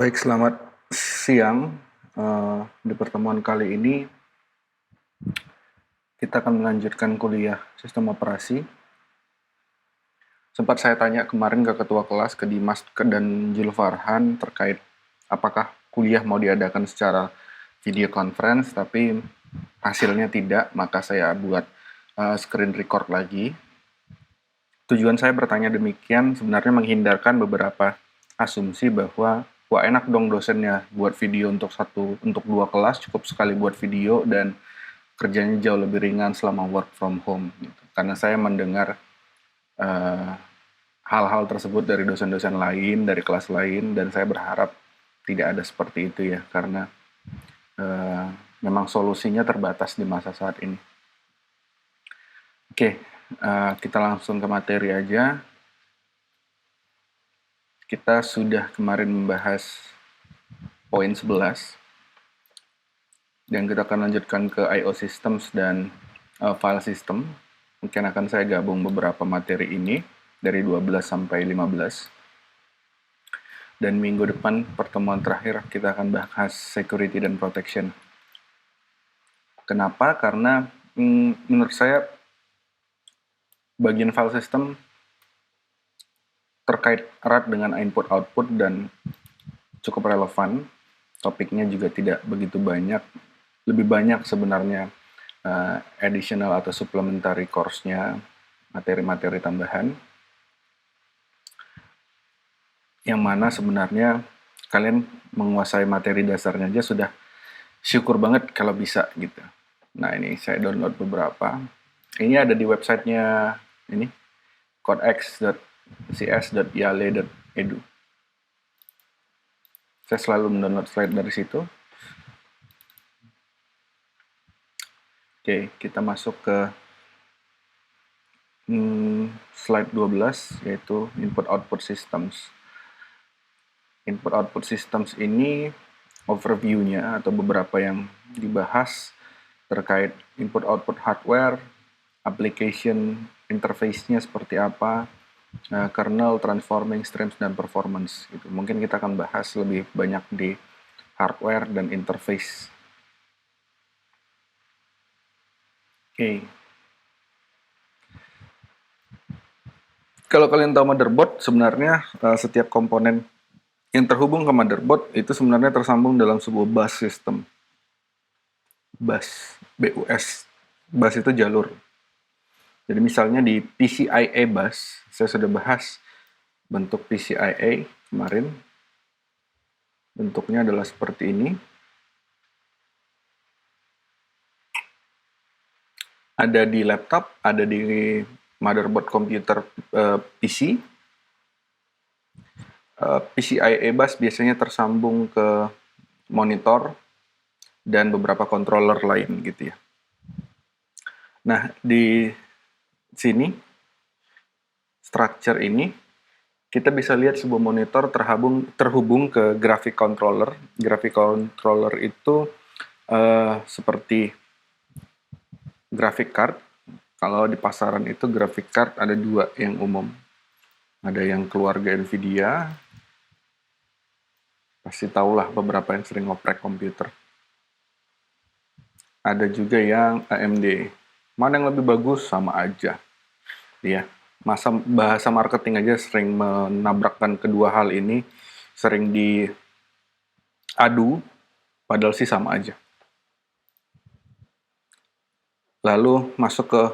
Baik, selamat siang. Di pertemuan kali ini kita akan melanjutkan kuliah sistem operasi. Sempat saya tanya kemarin ke ketua kelas, ke Dimas dan Jul Farhan terkait apakah kuliah mau diadakan secara video conference, tapi hasilnya tidak, maka saya buat screen record lagi. Tujuan saya bertanya demikian sebenarnya menghindarkan beberapa asumsi bahwa wah enak dong dosennya buat video untuk dua kelas, cukup sekali buat video dan kerjanya jauh lebih ringan selama work from home gitu. Karena saya mendengar uh, hal-hal tersebut dari dosen-dosen lain, dari kelas lain, dan saya berharap tidak ada seperti itu ya, karena uh, memang solusinya terbatas di masa saat ini. Oke, kita langsung ke materi aja. Kita sudah kemarin membahas poin 11, dan kita akan lanjutkan ke I/O systems dan file system. Mungkin akan saya gabung beberapa materi ini dari 12 sampai 15. Dan minggu depan pertemuan terakhir kita akan bahas security dan protection. Kenapa? Karena menurut saya bagian file system terkait erat dengan input-output dan cukup relevan. Topiknya juga tidak begitu banyak. Lebih banyak sebenarnya additional atau supplementary course-nya, materi-materi tambahan. Yang mana sebenarnya kalian menguasai materi dasarnya aja sudah syukur banget kalau bisa gitu. Nah ini saya download beberapa. Ini ada di websitenya ini codex.cs.yale.edu. Saya selalu mendownload slide dari situ. Oke, kita masuk ke slide 12 yaitu input-output systems. Input-output systems ini overview-nya atau beberapa yang dibahas terkait input-output hardware, application interface-nya seperti apa, kernel, transforming, streams, dan performance. Gitu. Mungkin kita akan bahas lebih banyak di hardware dan interface. Oke. Kalau kalian tahu motherboard, sebenarnya setiap komponen yang terhubung ke motherboard itu sebenarnya tersambung dalam sebuah bus system. Bus, BUS. Bus itu jalur. Jadi misalnya di PCIe bus, saya sudah bahas bentuk PCIe kemarin. Bentuknya adalah seperti ini. Ada di laptop, ada di motherboard komputer PC. PCIe bus biasanya tersambung ke monitor dan beberapa controller lain gitu ya. Nah, di sini structure ini kita bisa lihat sebuah monitor terhubung ke graphic controller. Graphic controller itu seperti graphic card. Kalau di pasaran itu graphic card ada dua yang umum. Ada yang keluarga Nvidia, pasti tahulah beberapa yang sering ngoprek komputer. Ada juga yang AMD. Mana yang lebih bagus? Sama aja. Ya, bahasa marketing aja sering menabrakkan kedua hal ini, sering diadu, padahal sih sama aja. Lalu masuk ke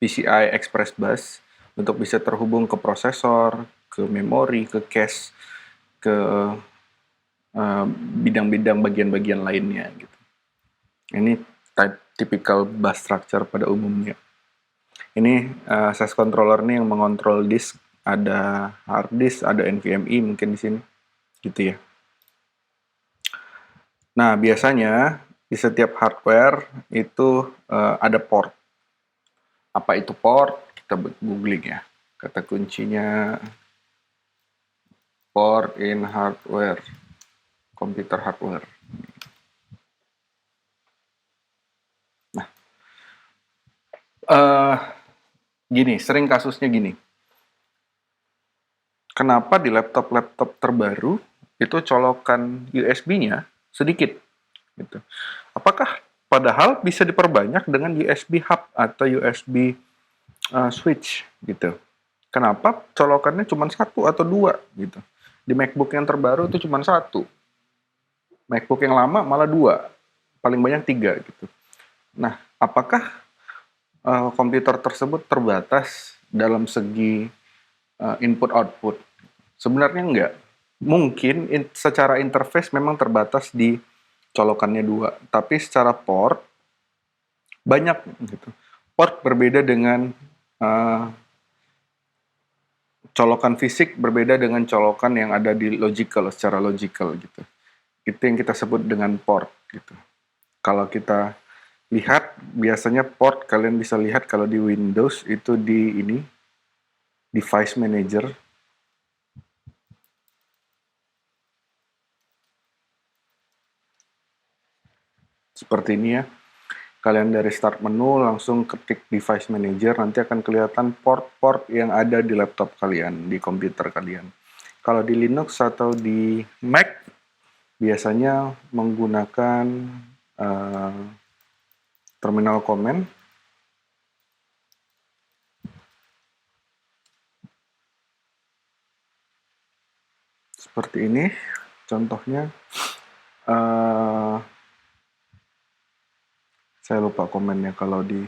PCI Express Bus untuk bisa terhubung ke prosesor, ke memori, ke cache, ke bidang-bidang bagian-bagian lainnya gitu. Ini typical bus structure pada umumnya. Ini SAS controller nih yang mengontrol disk, ada hard disk, ada NVMe mungkin di sini, gitu ya. Nah biasanya di setiap hardware itu ada port. Apa itu port? Kita googling ya. Kata kuncinya port in hardware, komputer hardware. Gini, sering kasusnya gini. Kenapa di laptop-laptop terbaru itu colokan USB-nya sedikit gitu. Apakah padahal bisa diperbanyak dengan USB hub atau USB switch gitu. Kenapa colokannya cuma satu atau dua gitu? Di MacBook yang terbaru itu cuma satu. MacBook yang lama malah dua, paling banyak tiga gitu. Nah, apakah komputer tersebut terbatas dalam segi input output? Sebenarnya enggak. Mungkin secara interface memang terbatas di colokannya dua, tapi secara port banyak gitu. Port berbeda dengan colokan fisik berbeda dengan colokan yang ada di logical, secara logical gitu. Itu yang kita sebut dengan port gitu. Kalau kita lihat biasanya port kalian bisa lihat kalau di Windows itu di ini device manager. Seperti ini ya. Kalian dari start menu langsung ketik device manager, nanti akan kelihatan port-port yang ada di laptop kalian, di komputer kalian. Kalau di Linux atau di Mac biasanya menggunakan terminal command. Seperti ini contohnya. Saya lupa komennya kalau di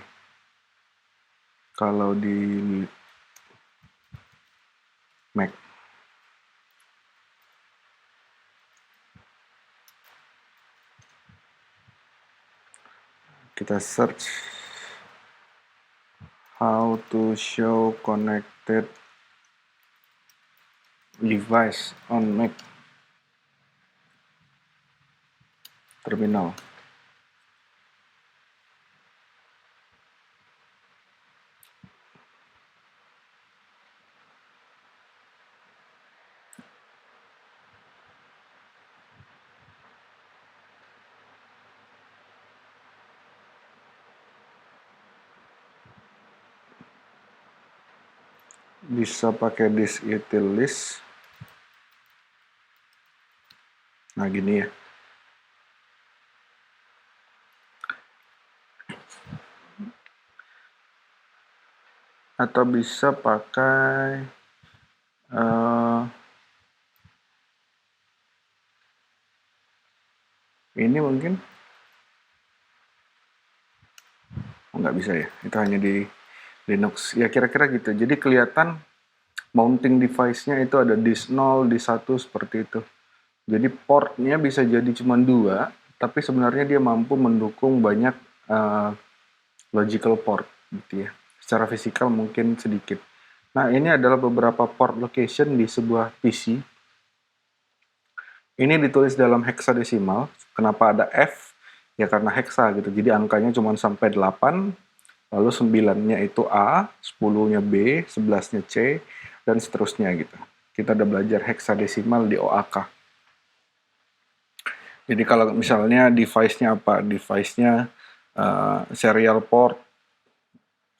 Mac. Kita search how to show connected device on Mac terminal. Bisa pakai disk util list. Nah gini ya. Atau bisa pakai ini mungkin nggak bisa ya, itu hanya di Linux ya, kira-kira gitu. Jadi kelihatan mounting device-nya itu ada disk 0, disk 1 seperti itu. Jadi portnya bisa jadi cuma 2, tapi sebenarnya dia mampu mendukung banyak logical port gitu ya. Secara fisikal mungkin sedikit. Nah, ini adalah beberapa port location di sebuah PC. Ini ditulis dalam heksadesimal. Kenapa ada F? Ya karena heksa gitu. Jadi angkanya cuma sampai 8, lalu 9-nya itu A, 10-nya B, 11-nya C, dan seterusnya gitu. Kita udah belajar heksadesimal di OAK. Jadi kalau misalnya device-nya apa? Device-nya serial port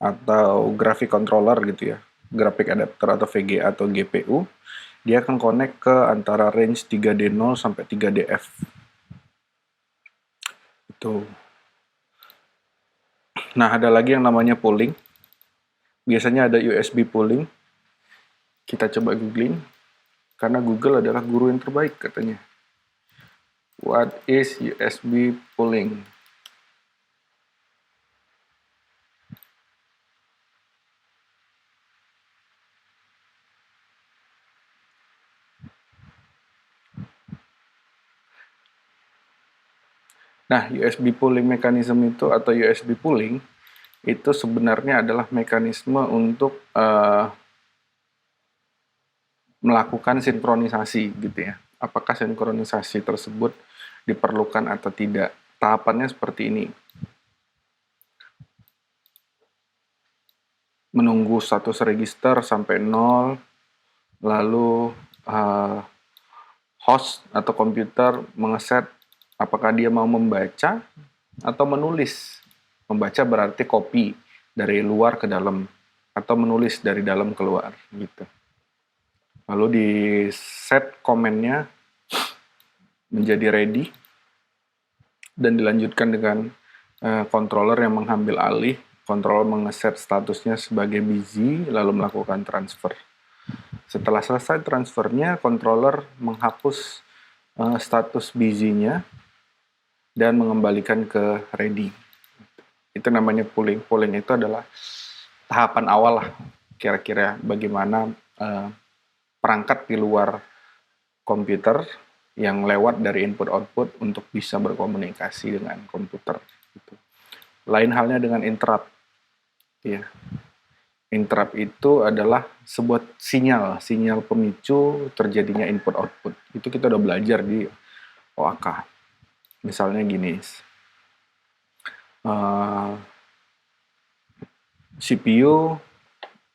atau graphic controller gitu ya. Graphic adapter atau VGA atau GPU, dia akan connect ke antara range 3D0 sampai 3DF. Itu. Nah, ada lagi yang namanya pooling. Biasanya ada USB pooling. Kita coba googling. Karena Google adalah guru yang terbaik katanya. What is USB pooling? Nah, USB pooling mechanism itu atau USB pooling itu sebenarnya adalah mekanisme untuk melakukan sinkronisasi gitu ya. Apakah sinkronisasi tersebut diperlukan atau tidak? Tahapannya seperti ini. Menunggu status register sampai 0, lalu host atau komputer mengeset apakah dia mau membaca atau menulis. Membaca berarti copy dari luar ke dalam, atau menulis dari dalam keluar gitu. Lalu di set komennya menjadi ready dan dilanjutkan dengan controller yang mengambil alih. Controller mengeset statusnya sebagai busy lalu melakukan transfer. Setelah selesai transfernya, controller menghapus status busy-nya dan mengembalikan ke ready. Itu namanya pooling. Pooling itu adalah tahapan awal lah, kira-kira bagaimana perangkat di luar komputer yang lewat dari input-output untuk bisa berkomunikasi dengan komputer. Gitu. Lain halnya dengan interrupt. Ya. Interrupt itu adalah sebuah sinyal pemicu terjadinya input-output. Itu kita udah belajar di OAK. Misalnya gini, CPU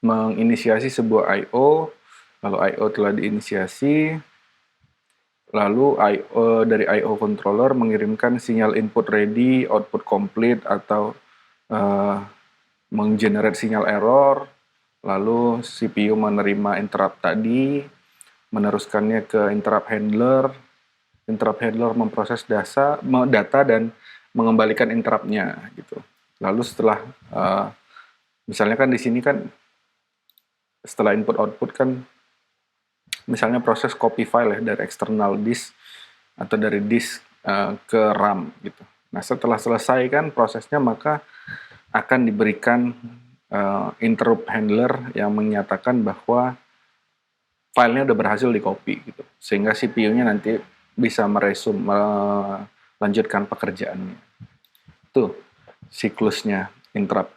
menginisiasi sebuah I/O, lalu I/O telah diinisiasi, lalu dari I/O controller mengirimkan sinyal input ready, output complete, atau menggenerate sinyal error, lalu CPU menerima interrupt tadi, meneruskannya ke interrupt handler memproses data dan mengembalikan interrupt-nya gitu. Lalu setelah misalnya kan di sini kan setelah input output kan misalnya proses copy file ya dari external disk atau dari disk ke RAM gitu. Nah, setelah selesai kan prosesnya maka akan diberikan interrupt handler yang menyatakan bahwa filenya udah berhasil di copy gitu. Sehingga CPU-nya nanti bisa melanjutkan pekerjaannya. Itu siklusnya interrupt.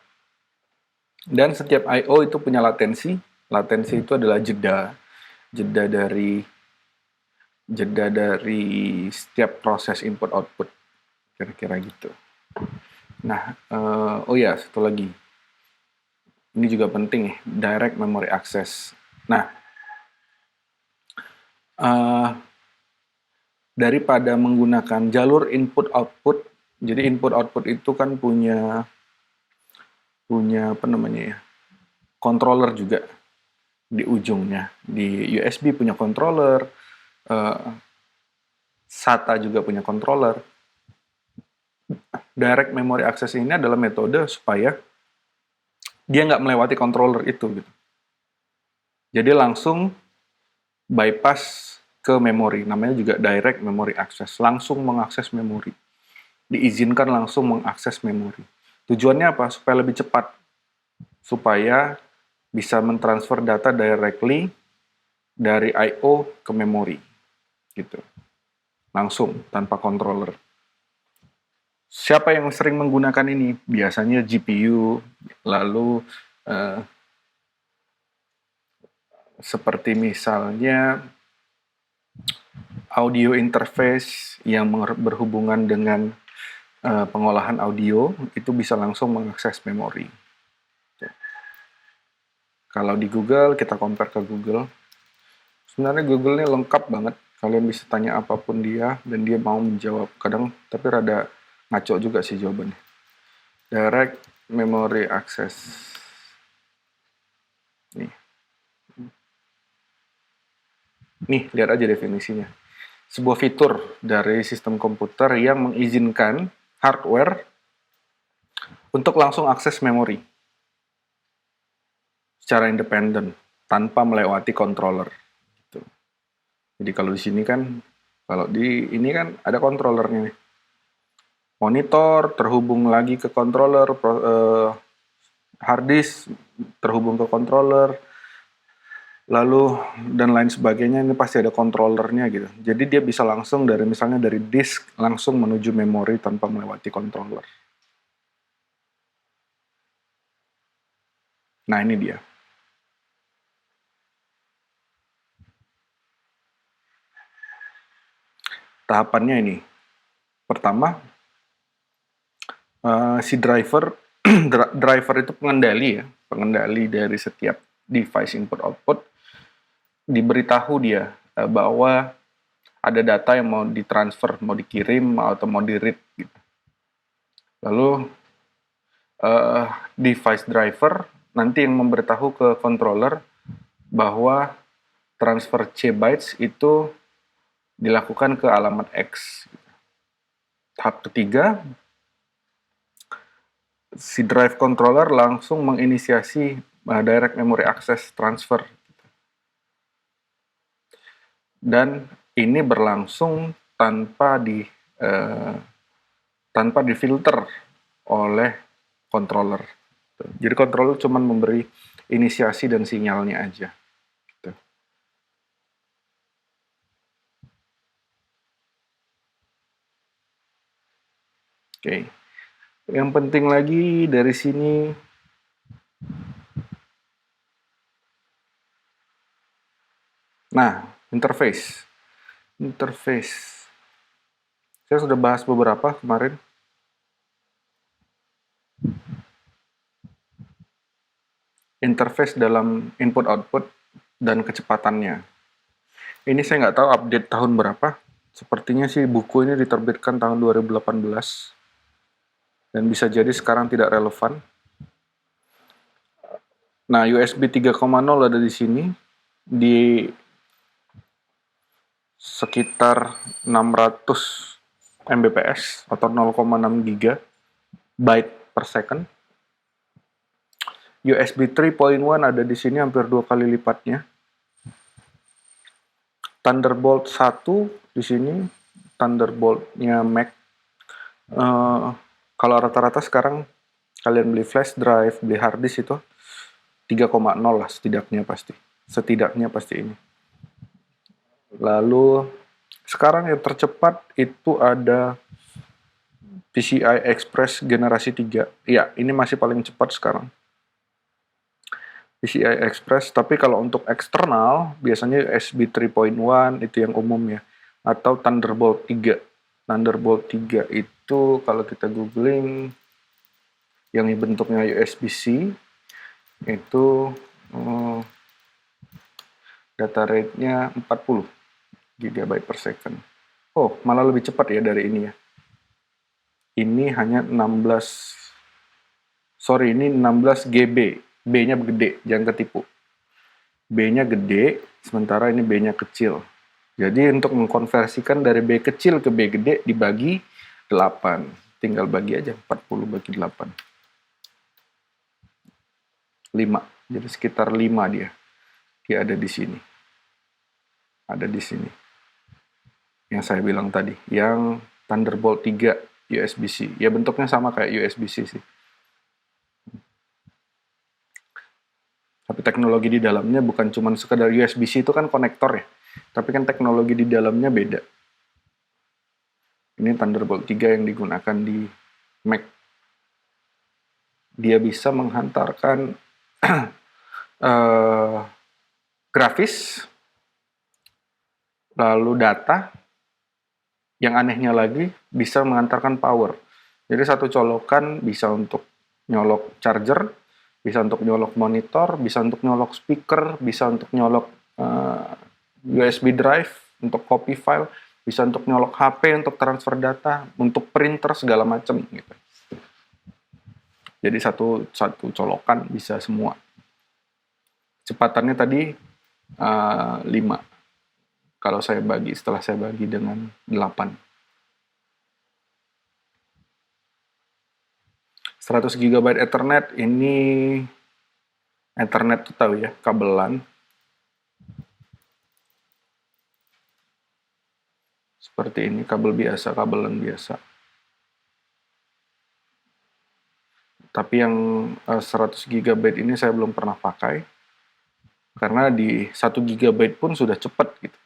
Dan setiap I/O itu punya latensi. Latensi itu adalah jeda dari setiap proses input output. Kira-kira gitu. Nah, satu lagi. Ini juga penting nih, direct memory access. Nah, daripada menggunakan jalur input output, jadi input output itu kan punya controller juga di ujungnya. Di USB punya controller, SATA juga punya controller. Direct memory access ini adalah metode supaya dia nggak melewati controller itu gitu. Jadi langsung bypass ke memori, namanya juga direct memory access, langsung mengakses memori. Diizinkan langsung mengakses memori. Tujuannya apa? Supaya lebih cepat. Supaya bisa mentransfer data directly dari I/O ke memori. Gitu. Langsung, tanpa controller. Siapa yang sering menggunakan ini? Biasanya GPU, lalu seperti misalnya audio interface yang berhubungan dengan pengolahan audio, itu bisa langsung mengakses memori. Kalau di Google, kita compare ke Google. Sebenarnya Google ini lengkap banget. Kalian bisa tanya apapun dia, dan dia mau menjawab. Kadang, tapi rada ngaco juga sih jawabannya. Direct memory access. Nih, lihat aja definisinya. Sebuah fitur dari sistem komputer yang mengizinkan hardware untuk langsung akses memori secara independen tanpa melewati controller. Gitu. Jadi kalau di sini kan, kalau di ini kan ada controllernya nih. Monitor terhubung lagi ke controller, hard disk terhubung ke controller, lalu dan lain sebagainya, ini pasti ada controllernya gitu. Jadi dia bisa langsung dari misalnya dari disk langsung menuju memori tanpa melewati controller. Nah, ini dia. Tahapannya ini. Pertama, si driver itu pengendali dari setiap device input output, diberitahu dia bahwa ada data yang mau ditransfer, mau dikirim atau mau di-read gitu. Lalu device driver nanti yang memberitahu ke controller bahwa transfer C bytes itu dilakukan ke alamat X. Tahap ketiga, si drive controller langsung menginisiasi direct memory access transfer. Dan ini berlangsung tanpa difilter oleh controller. Jadi controller cuma memberi inisiasi dan sinyalnya aja. Gitu. Oke. Yang penting lagi dari sini, nah, interface. Saya sudah bahas beberapa kemarin. Interface dalam input-output dan kecepatannya. Ini saya nggak tahu update tahun berapa. Sepertinya sih buku ini diterbitkan tahun 2018. Dan bisa jadi sekarang tidak relevan. Nah, USB 3.0 ada di sini. Di sekitar 600 Mbps atau 0,6 GB per second. USB 3.1 ada di sini hampir 2 kali lipatnya. Thunderbolt 1 di sini, Thunderbolt-nya Mac. Kalau rata-rata sekarang kalian beli flash drive, beli hard disk itu 3.0 lah setidaknya pasti ini. Lalu sekarang yang tercepat itu ada PCI Express generasi 3. Ya, ini masih paling cepat sekarang. PCI Express, tapi kalau untuk eksternal biasanya USB 3.1 itu yang umum ya, atau Thunderbolt 3. Thunderbolt 3 itu kalau kita googling yang bentuknya USB-C itu data rate-nya 40 GB per second. Oh, malah lebih cepat ya dari ini ya. Ini hanya 16 GB. B-nya gede, jangan ketipu. B-nya gede, sementara ini B-nya kecil. Jadi untuk mengkonversikan dari B kecil ke B gede dibagi 8. Tinggal bagi aja, 40 bagi 8. 5. Jadi sekitar 5 dia. Dia ada di sini. Ada di sini. Yang saya bilang tadi, yang Thunderbolt 3 USB-C. Ya bentuknya sama kayak USB-C sih. Tapi teknologi di dalamnya bukan cuma sekedar USB-C itu kan konektor ya. Tapi kan teknologi di dalamnya beda. Ini Thunderbolt 3 yang digunakan di Mac. Dia bisa menghantarkan grafis, lalu data. Yang anehnya lagi bisa mengantarkan power. Jadi satu colokan bisa untuk nyolok charger, bisa untuk nyolok monitor, bisa untuk nyolok speaker, bisa untuk nyolok USB drive, untuk copy file, bisa untuk nyolok HP, untuk transfer data, untuk printer segala macam gitu. Jadi satu colokan bisa semua. Kecepatannya tadi 5. Kalau setelah saya bagi dengan 8. 100 GB Ethernet, ini Ethernet itu tahu ya, kabelan. Seperti ini, kabelan biasa. Tapi yang 100 GB ini saya belum pernah pakai. Karena di 1 GB pun sudah cepat gitu.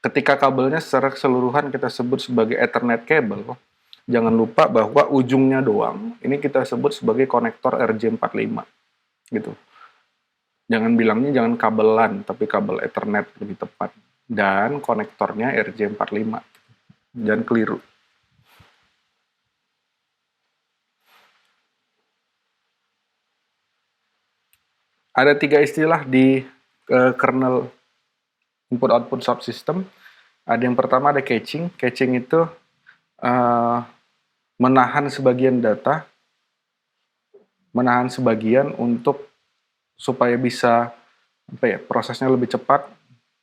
Ketika kabelnya secara keseluruhan kita sebut sebagai Ethernet cable, jangan lupa bahwa ujungnya doang ini kita sebut sebagai konektor RJ45 gitu. Jangan kabelan, tapi kabel Ethernet lebih tepat. Dan konektornya RJ45. Jangan keliru. Ada 3 istilah di kernel input-output subsystem. Ada yang pertama ada caching. Caching itu menahan sebagian data, menahan sebagian untuk supaya bisa prosesnya lebih cepat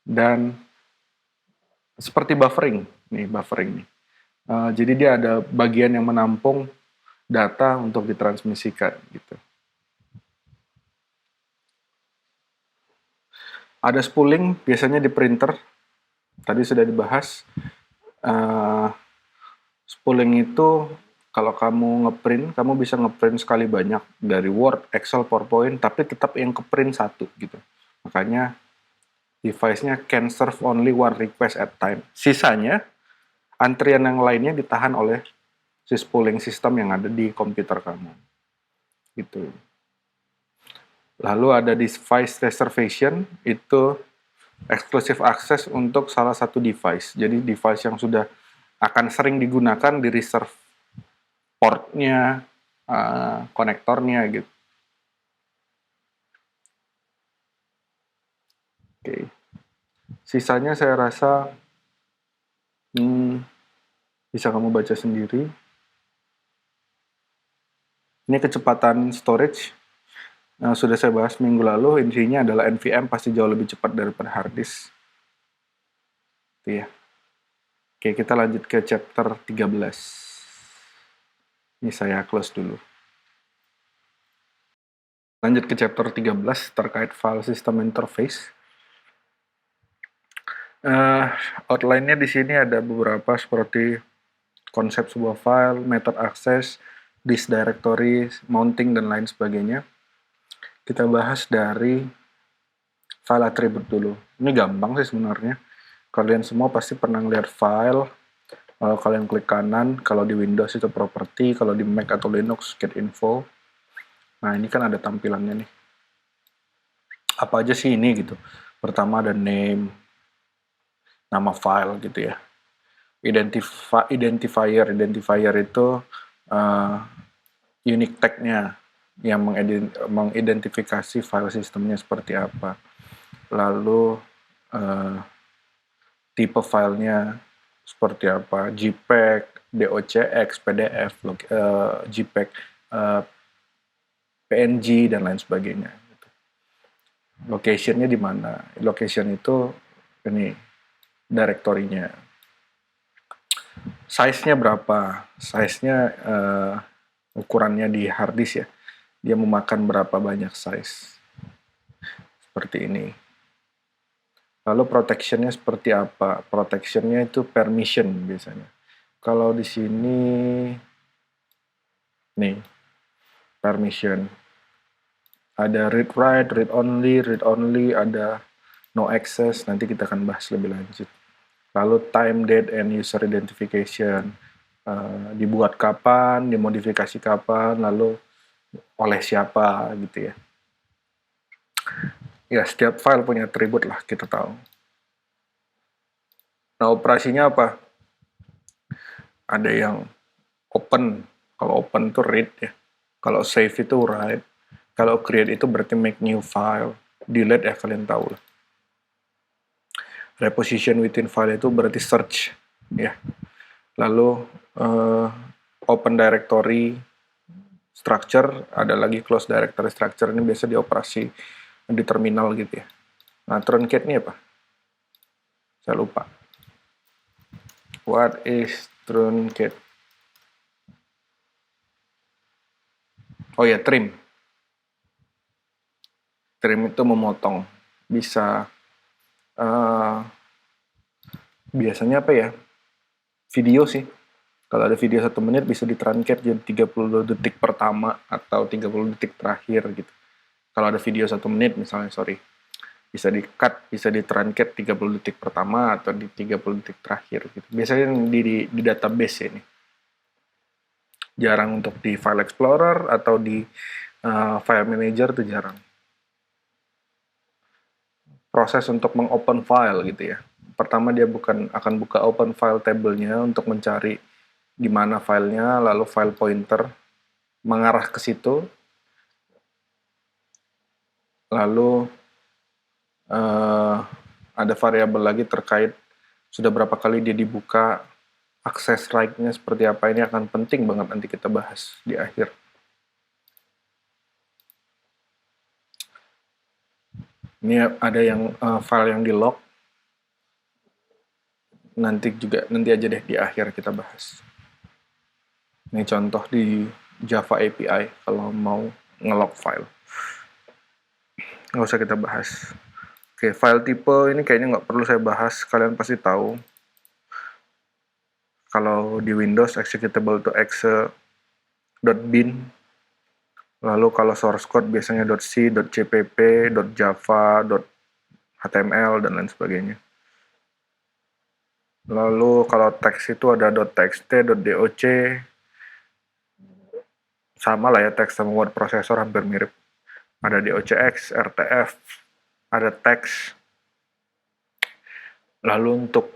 dan seperti buffering nih. Jadi dia ada bagian yang menampung data untuk ditransmisikan gitu. Ada spooling biasanya di printer, tadi sudah dibahas. Spooling itu kalau kamu ngeprint, kamu bisa ngeprint sekali banyak dari Word, Excel, PowerPoint, tapi tetap yang keprint satu gitu. Makanya device-nya can serve only one request at time. Sisanya, antrian yang lainnya ditahan oleh si spooling system yang ada di komputer kamu. Gitu. Lalu ada device reservation, itu exclusive access untuk salah satu device. Jadi device yang sudah akan sering digunakan di reserve portnya, konektornya gitu. Oke. Sisanya saya rasa bisa kamu baca sendiri. Ini kecepatan storage. Sudah saya bahas minggu lalu, intinya adalah NVMe pasti jauh lebih cepat daripada hard disk. Itu ya. Oke, kita lanjut ke chapter 13. Ini saya close dulu. Lanjut ke chapter 13 terkait file system interface. Outline-nya di sini ada beberapa seperti konsep sebuah file, method access, disk directory, mounting, dan lain sebagainya. Kita bahas dari file attribute dulu. Ini gampang sih sebenarnya. Kalian semua pasti pernah lihat file. Kalian klik kanan, kalau di Windows itu property, kalau di Mac atau Linux get info. Nah, ini kan ada tampilannya nih. Apa aja sih ini gitu. Pertama ada name, nama file gitu ya. Identifier itu unique tag-nya yang mengidentifikasi file sistemnya seperti apa. Lalu tipe filenya seperti apa, JPEG, DOCX, PDF, JPEG, PNG, dan lain sebagainya. Location-nya di mana? Location itu ini directory-nya. Size-nya berapa? Size-nya ukurannya di hard disk ya. Dia memakan berapa banyak size. Seperti ini. Lalu protection-nya seperti apa? Protection-nya itu permission biasanya. Kalau di sini nih permission. Ada read write, read only, ada no access, nanti kita akan bahas lebih lanjut. Lalu time, date, and user identification. Dibuat kapan, dimodifikasi kapan, lalu oleh siapa gitu ya. Ya, setiap file punya atribut lah, kita tahu. Nah, operasinya apa? Ada yang open. Kalau open itu read ya. Kalau save itu write. Kalau create itu berarti make new file. Delete ya, kalian tahu lah. Reposition within file itu berarti search ya. Lalu open directory structure, ada lagi close directory structure, ini biasa dioperasi di terminal gitu ya. Nah, truncate ini apa? Saya lupa. What is truncate? Oh ya, trim. Trim itu memotong. Bisa biasanya apa ya? Video sih. Kalau ada video 1 menit bisa ditruncate jadi 30 detik pertama atau 30 detik terakhir gitu. Kalau ada video 1 menit misalnya, bisa di-cut, bisa ditruncate 30 detik pertama atau di 30 detik terakhir gitu. Biasanya di database ini. Jarang untuk di file explorer atau di file manager itu jarang. Proses untuk mengopen file gitu ya. Pertama dia akan buka open file table-nya untuk mencari di mana filenya, lalu file pointer mengarah ke situ. Lalu ada variabel lagi terkait sudah berapa kali dia dibuka, akses right-nya seperti apa, ini akan penting banget nanti kita bahas di akhir. Ini ada yang file yang di log. Nanti aja deh di akhir kita bahas. Ini contoh di Java API kalau mau nge-log file. Nggak usah kita bahas. Oke, file tipe ini kayaknya nggak perlu saya bahas. Kalian pasti tahu. Kalau di Windows, executable to exe.bin. Lalu kalau source code biasanya .c, .cpp, .java, .html, dan lain sebagainya. Lalu kalau teks itu ada .txt, .doc, sama lah ya, teks sama word processor hampir mirip. Ada docx, rtf, ada teks. Lalu untuk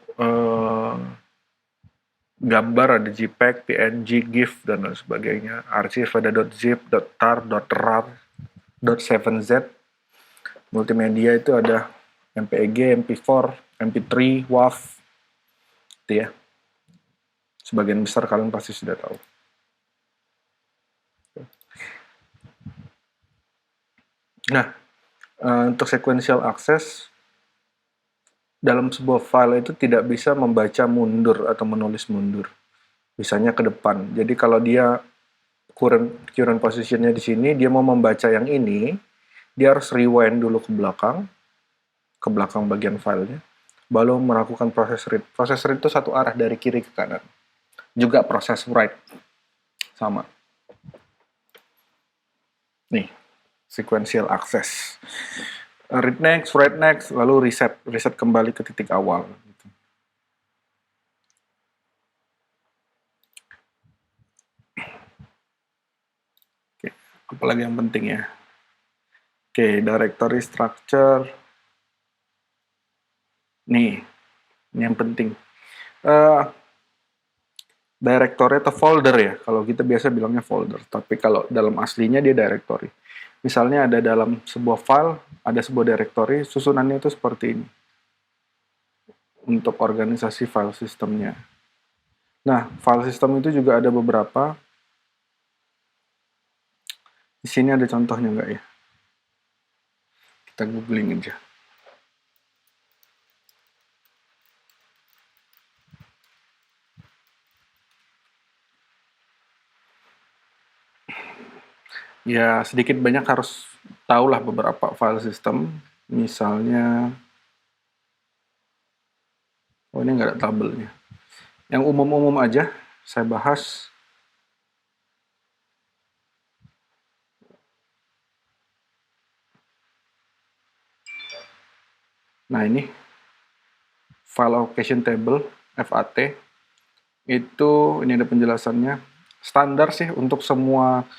gambar ada JPEG, PNG, GIF, dan lain sebagainya. Arsip ada .zip, .tar, .rar, .7z. Multimedia itu ada MPEG, MP4, MP3, WAV. Itu ya. Sebagian besar kalian pasti sudah tahu. Nah, untuk sequential access, dalam sebuah file itu tidak bisa membaca mundur atau menulis mundur. Bisanya ke depan. Jadi kalau dia current positionnya di sini, dia mau membaca yang ini, dia harus rewind dulu ke belakang bagian filenya, baru melakukan proses read. Proses read itu satu arah dari kiri ke kanan. Juga proses write. Sama. Nih, sequential access. Read next, write next, lalu reset kembali ke titik awal. Oke, apalagi yang penting ya. Oke, directory structure. Nih, ini yang penting. Directory atau folder ya, kalau kita biasa bilangnya folder, tapi kalau dalam aslinya dia directory. Misalnya ada dalam sebuah file, ada sebuah directory, susunannya itu seperti ini. Untuk organisasi file sistemnya. Nah, file system itu juga ada beberapa. Di sini ada contohnya nggak ya? Kita googling aja. Ya, sedikit banyak harus tahulah beberapa file system. Misalnya, oh ini nggak ada tabelnya. Yang umum-umum aja, saya bahas. Nah ini, file allocation table, FAT. Itu, ini ada penjelasannya. Standar sih untuk semua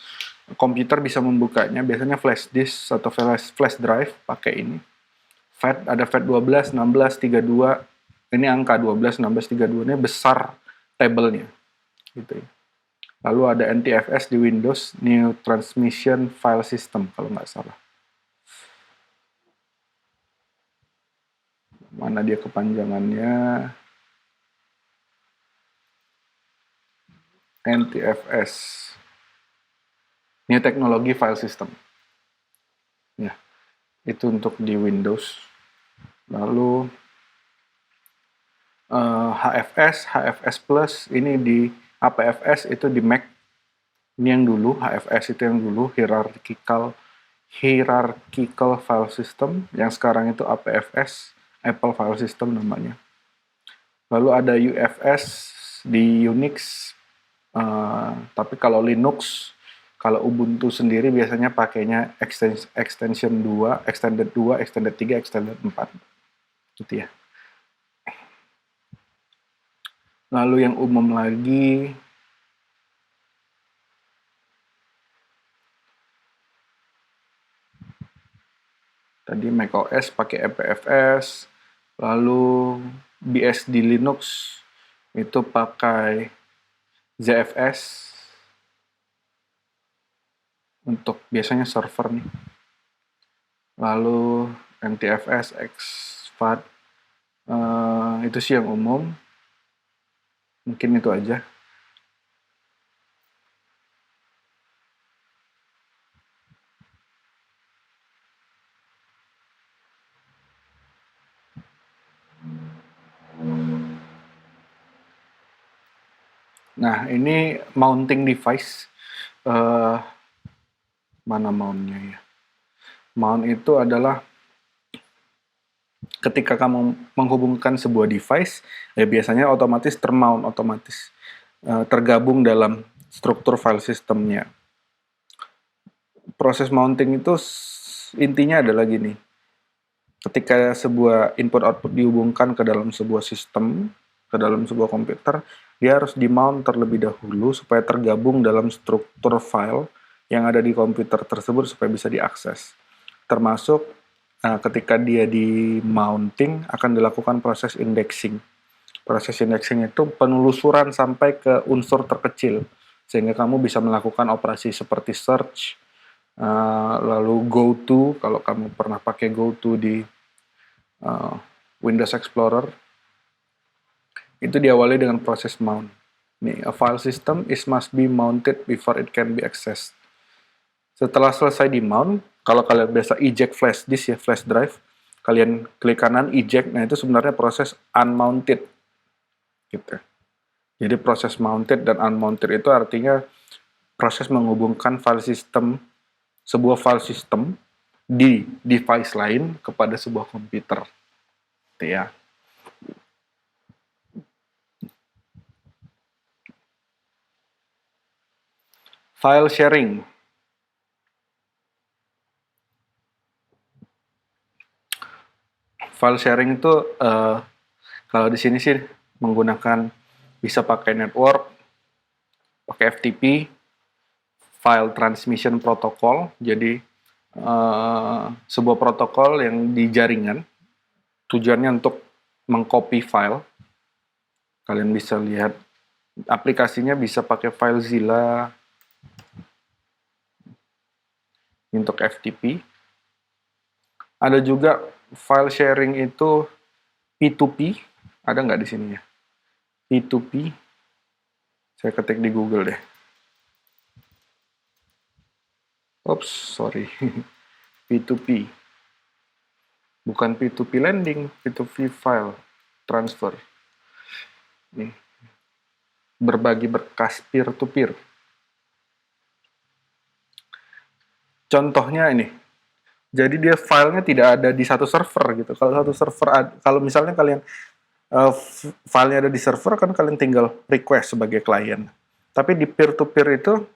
komputer bisa membukanya. Biasanya flash disk atau flash drive pakai ini. FAT, ada FAT 12, 16, 32. Ini angka 12, 16, 32 ini besar tabelnya. Gitu ya. Lalu ada NTFS di Windows, New Transmission File System kalau nggak salah. Mana dia kepanjangannya? NTFS. New Technology File System. Ya, itu untuk di Windows. Lalu HFS Plus ini di HPFS itu di Mac. Ini yang dulu, HFS itu yang dulu, Hierarchical File System, yang sekarang itu APFS, Apple File System namanya. Lalu ada UFS di Unix, tapi kalau Linux, kalau Ubuntu sendiri biasanya pakainya extension 2, extended 2, extended 3, extended 4. Gitu ya. Lalu yang umum lagi, tadi macOS pakai APFS, lalu BSD Linux itu pakai ZFS untuk biasanya server nih. Lalu NTFS, exFAT, itu sih yang umum. Mungkin itu aja. Nah, ini mounting device. Eh, Mana mountnya ya? Mount itu adalah ketika kamu menghubungkan sebuah device, ya biasanya otomatis termount, otomatis tergabung dalam struktur file sistemnya. Proses mounting itu intinya adalah gini. Ketika sebuah input output dihubungkan ke dalam sebuah sistem, ke dalam sebuah komputer, dia harus di-mount terlebih dahulu supaya tergabung dalam struktur file yang ada di komputer tersebut supaya bisa diakses. Termasuk ketika dia di-mounting akan dilakukan proses indexing. Proses indexing itu penelusuran sampai ke unsur terkecil, sehingga kamu bisa melakukan operasi seperti search, lalu go to, kalau kamu pernah pakai go to di Windows Explorer, itu diawali dengan proses mount. Nih, a file system must be mounted before it can be accessed. Setelah selesai di mount, kalau kalian biasa eject flash disk ya, flash drive, kalian klik kanan eject, nah itu sebenarnya proses unmounted. Gitu. Jadi proses mounted dan unmounted itu artinya proses menghubungkan file system, sebuah file system di device lain kepada sebuah komputer. Gitu ya. File sharing. File sharing itu kalau di sini sih menggunakan bisa pakai network, pakai FTP, file transmission protocol. Jadi sebuah protokol yang di jaringan, tujuannya untuk mengcopy file. Kalian bisa lihat aplikasinya, bisa pakai FileZilla untuk FTP. Ada juga file sharing itu P2P, ada nggak di sini ya? P2P, saya ketik di Google deh. Oops, sorry. P2P. Bukan P2P lending, P2P file transfer. Nih. Berbagi berkas peer-to-peer. Contohnya ini. Jadi dia filenya tidak ada di satu server gitu. Kalau satu server, kalau misalnya kalian filenya ada di server, kan kalian tinggal request sebagai klien. Tapi di peer-to-peer itu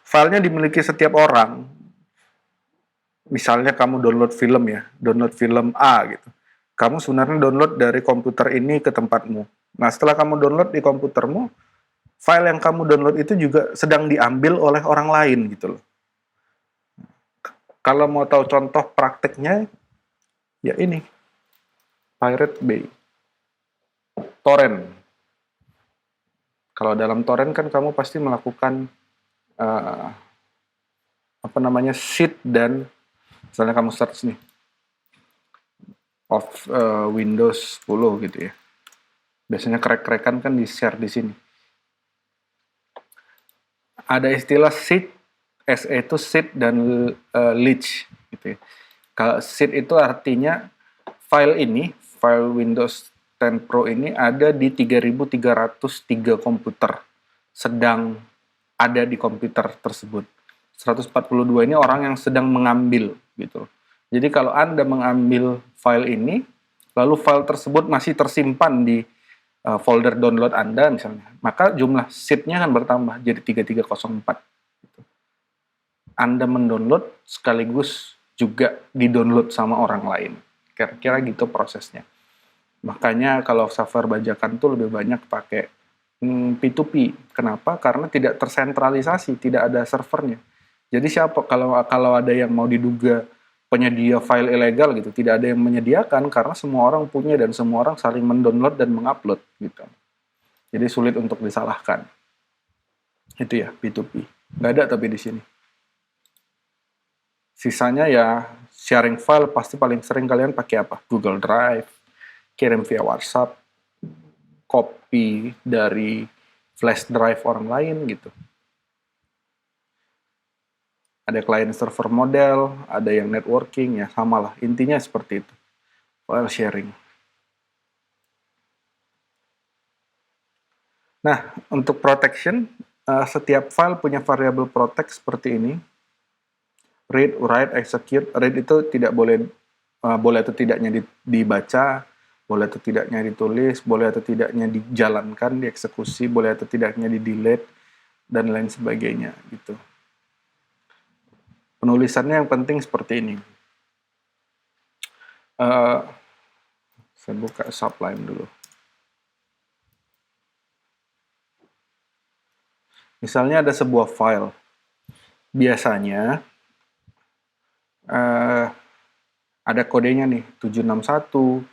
filenya dimiliki setiap orang. Misalnya kamu download film ya, download film A gitu. Kamu sebenarnya download dari komputer ini ke tempatmu. Nah, setelah kamu download di komputermu, file yang kamu download itu juga sedang diambil oleh orang lain gitu loh. Kalau mau tahu contoh prakteknya, ya ini, Pirate Bay, torrent. Kalau dalam torrent kan kamu pasti melakukan seed dan misalnya kamu search nih of Windows 10 gitu ya. Biasanya crack-crackan kan di-share di sini. Ada istilah seed, SE itu seed dan leech gitu ya. Kalau seed itu artinya file ini, file Windows 10 Pro ini ada di 3.303 komputer sedang ada di komputer tersebut. 142 ini orang yang sedang mengambil gitu. Jadi kalau Anda mengambil file ini, lalu file tersebut masih tersimpan di folder download Anda misalnya, maka jumlah seed-nya akan bertambah jadi 3304. Gitu. Anda mendownload sekaligus juga di-download sama orang lain. Kira-kira gitu prosesnya. Makanya kalau software bajakan tuh lebih banyak pakai P2P. Kenapa? Karena tidak tersentralisasi, tidak ada servernya. Jadi siapa kalau ada yang mau diduga penyedia file ilegal gitu, tidak ada yang menyediakan karena semua orang punya dan semua orang saling mendownload dan mengupload gitu. Jadi sulit untuk disalahkan. Itu ya P2P. Nggak ada tapi di sini. Sisanya ya sharing file pasti paling sering kalian pakai apa? Google Drive, kirim via WhatsApp, copy dari flash drive orang lain gitu. Ada client server model, ada yang networking, ya sama lah. Intinya seperti itu. File sharing. Nah, untuk protection, setiap file punya variabel protect seperti ini. Read, write, execute. Read itu tidak boleh boleh atau tidaknya dibaca, boleh atau tidaknya ditulis, boleh atau tidaknya dijalankan, dieksekusi, boleh atau tidaknya di delete, dan lain sebagainya gitu. Penulisannya yang penting seperti ini. Saya buka Sublime dulu. Misalnya ada sebuah file. Biasanya ada kodenya nih, 761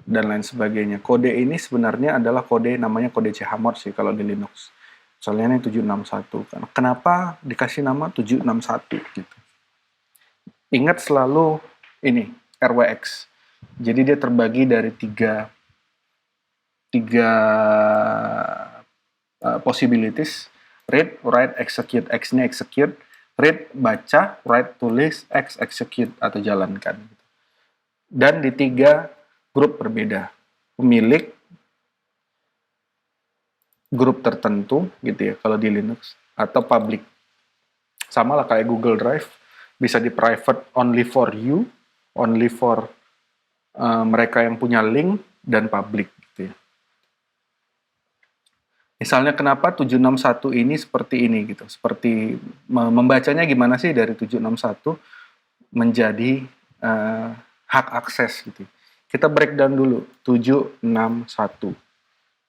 dan lain sebagainya. Kode ini sebenarnya adalah kode namanya kode chmod sih kalau di Linux. Misalnya ini 761. Kenapa dikasih nama 761 gitu? Ingat selalu ini, RWX. Jadi dia terbagi dari tiga possibilities. Read, write, execute. X-nya execute. Read, baca. Write, tulis. X, execute atau jalankan. Dan di tiga grup berbeda. Pemilik, grup tertentu gitu ya kalau di Linux, atau public. Sama lah kayak Google Drive. Bisa di private only for you, only for mereka yang punya link, dan public gitu ya. Misalnya kenapa 761 ini seperti ini gitu. Seperti membacanya gimana sih dari 761 menjadi hak akses gitu. Kita breakdown dulu 761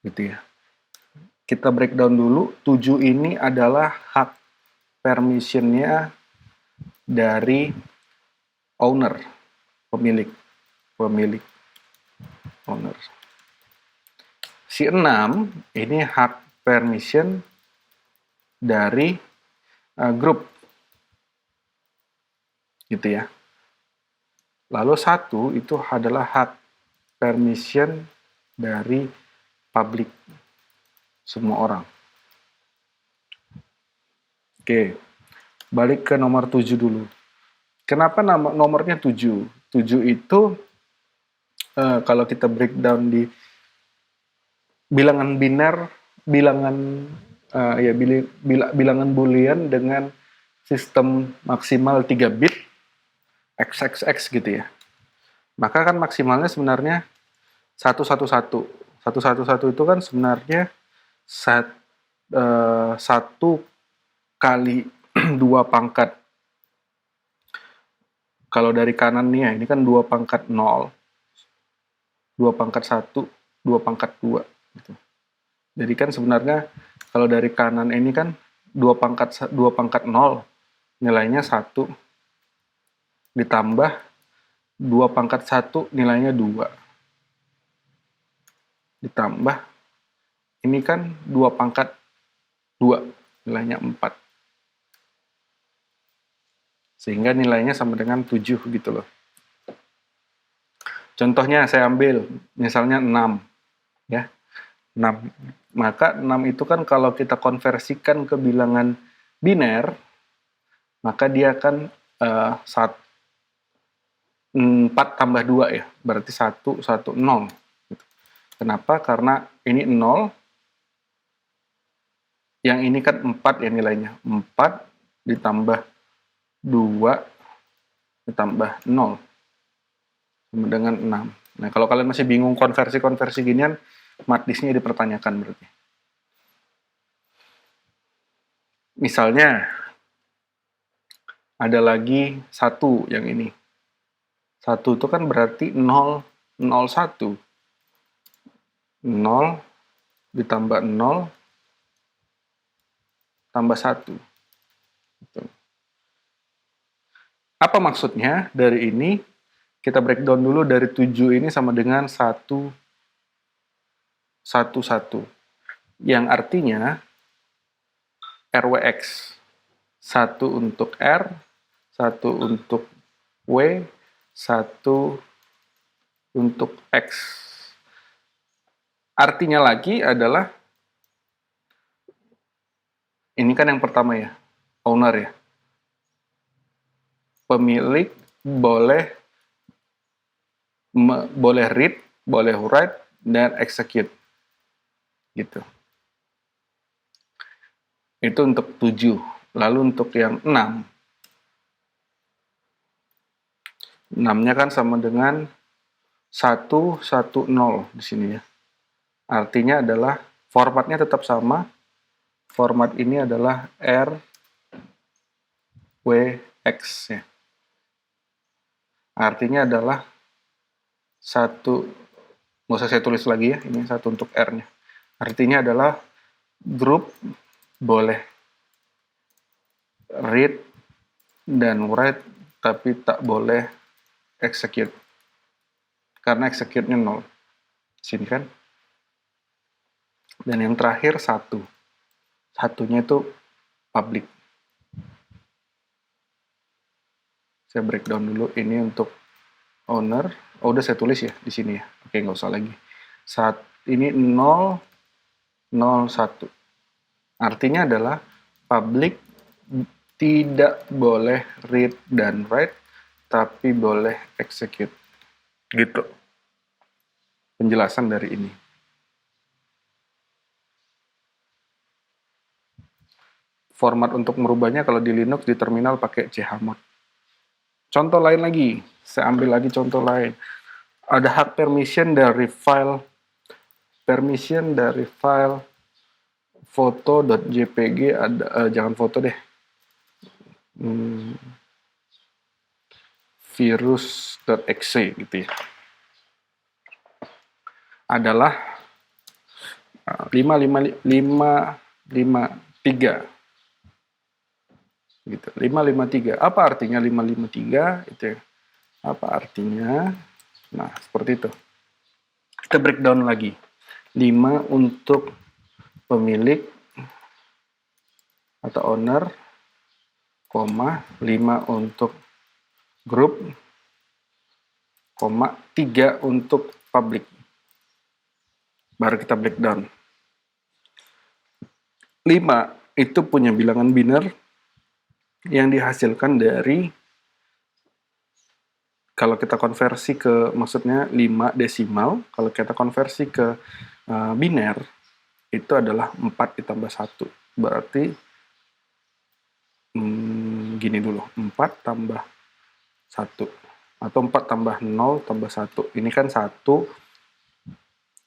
gitu ya. Kita breakdown dulu 7 ini adalah hak permissionnya dari owner, pemilik owner. Si 6 ini hak permission dari grup gitu ya. Lalu 1 itu adalah hak permission dari public, semua orang. Oke, balik ke nomor 7 dulu. Kenapa nomornya 7? 7 itu kalau kita breakdown di bilangan biner, bilangan boolean dengan sistem maksimal 3 bit XXX gitu ya. Maka kan maksimalnya sebenarnya 111. 111 itu kan sebenarnya 1 kali 2 pangkat. Kalau dari kanan nih ya, ini kan 2 pangkat 0. 2 pangkat 1, 2 pangkat 2 gitu. Jadi kan sebenarnya kalau dari kanan ini kan 2 pangkat 0 nilainya 1 ditambah 2 pangkat 1 nilainya 2 ditambah ini kan 2 pangkat 2 nilainya 4, sehingga nilainya sama dengan 7 gitu loh. Contohnya saya ambil misalnya 6 ya, 6. Maka 6 itu kan kalau kita konversikan ke bilangan biner, maka dia kan 4 tambah 2 ya, berarti 1, 1, 0. Kenapa? Karena ini 0, yang ini kan 4 ya nilainya. 4 ditambah 2 ditambah 0 sama dengan 6. Nah, kalau kalian masih bingung konversi-konversi ginian, matdisknya dipertanyakan berarti. Misalnya, ada lagi 1 yang ini. 1 itu kan berarti 0, 0, 1. 0 ditambah 0 tambah 1. Gitu. Apa maksudnya dari ini? Kita breakdown dulu dari 7 ini sama dengan 1, 1, 1. Yang artinya RWX. 1 untuk R, 1 untuk W, 1 untuk X. Artinya lagi adalah, ini kan yang pertama ya, owner ya. Pemilik boleh read, boleh write, dan execute. Gitu. Itu untuk 7. Lalu untuk yang 6. 6-nya kan sama dengan 110 di sini ya. Artinya adalah formatnya tetap sama. Format ini adalah RWX ya. Artinya adalah satu, nggak usah saya tulis lagi ya, ini satu untuk R-nya. Artinya adalah grup boleh read dan write, tapi tak boleh execute. Karena execute-nya 0. Sini kan. Dan yang terakhir 1. Satunya itu public. Saya breakdown dulu. Ini untuk owner. Oh, udah saya tulis ya di sini ya. Oke, nggak usah lagi. Ini 0, 0, 1. Artinya adalah public tidak boleh read dan write, tapi boleh execute. Gitu. Penjelasan dari ini. Format untuk merubahnya kalau di Linux di terminal pakai chmod. Contoh lain lagi, saya ambil lagi contoh lain. Ada hak permission dari file foto.jpg, ada jangan foto deh. Virus.exe gitu ya. Adalah 553 gitu. 553. Apa artinya 553? Itu ya. Apa artinya? Nah, seperti itu. Kita breakdown lagi. 5 untuk pemilik atau owner, 5 untuk grup, 3 untuk public. Baru kita breakdown. 5 itu punya bilangan biner yang dihasilkan dari, kalau kita konversi ke, maksudnya 5 desimal, kalau kita konversi ke biner, itu adalah 4 ditambah 1. Berarti, gini dulu, 4 tambah 1. Atau 4 tambah 0 tambah 1. Ini kan 1,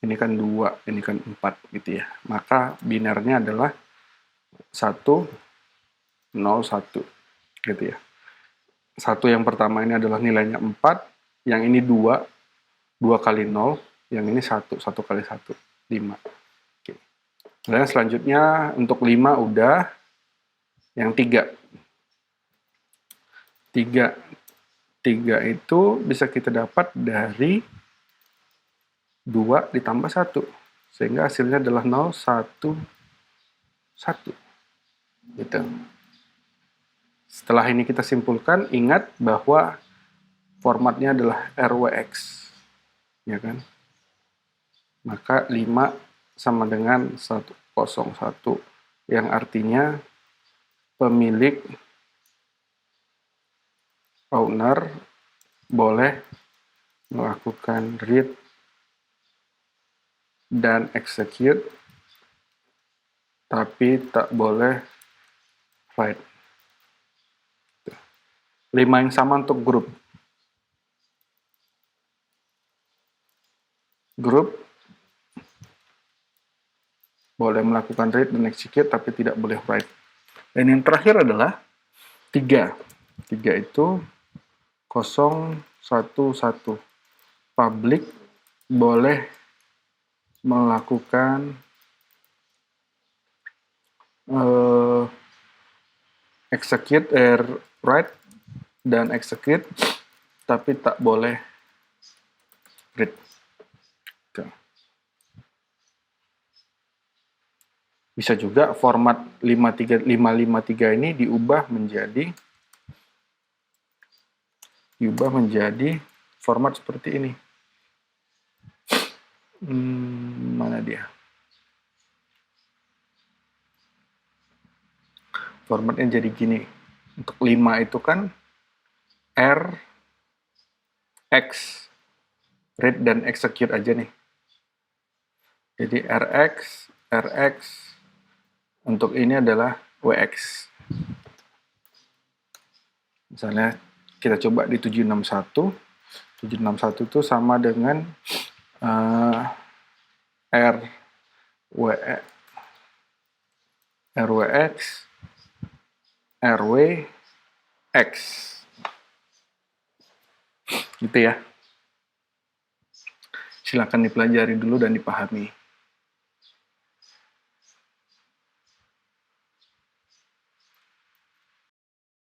ini kan 2, ini kan 4 gitu ya. Maka binernya adalah 1, 0, 1 gitu ya. 1 yang pertama ini adalah nilainya 4, yang ini 2, 2 kali 0, yang ini 1, 1 kali 1, 5. Oke. Dan selanjutnya untuk 5 udah, yang 3. 3 itu bisa kita dapat dari 2 ditambah 1. Sehingga hasilnya adalah 0, 1, 1. Gitu. Setelah ini kita simpulkan, ingat bahwa formatnya adalah RWX. Ya kan? Maka 5 sama dengan 101, yang artinya pemilik owner boleh melakukan read dan execute, tapi tak boleh write. 5 yang sama untuk grup. Grup boleh melakukan read dan execute, tapi tidak boleh write. Dan yang terakhir adalah 3. 3 itu 0, 1, 1. Public boleh melakukan execute, write dan execute, tapi tak boleh read. Bisa juga format 553 ini diubah menjadi format seperti ini. Mana dia? Formatnya jadi gini. Untuk 5 itu kan R, X, read dan execute aja nih. Jadi RX, untuk ini adalah WX. Misalnya kita coba di 761. 761 itu sama dengan RWX, RWX. Gitu ya. Silakan dipelajari dulu dan dipahami.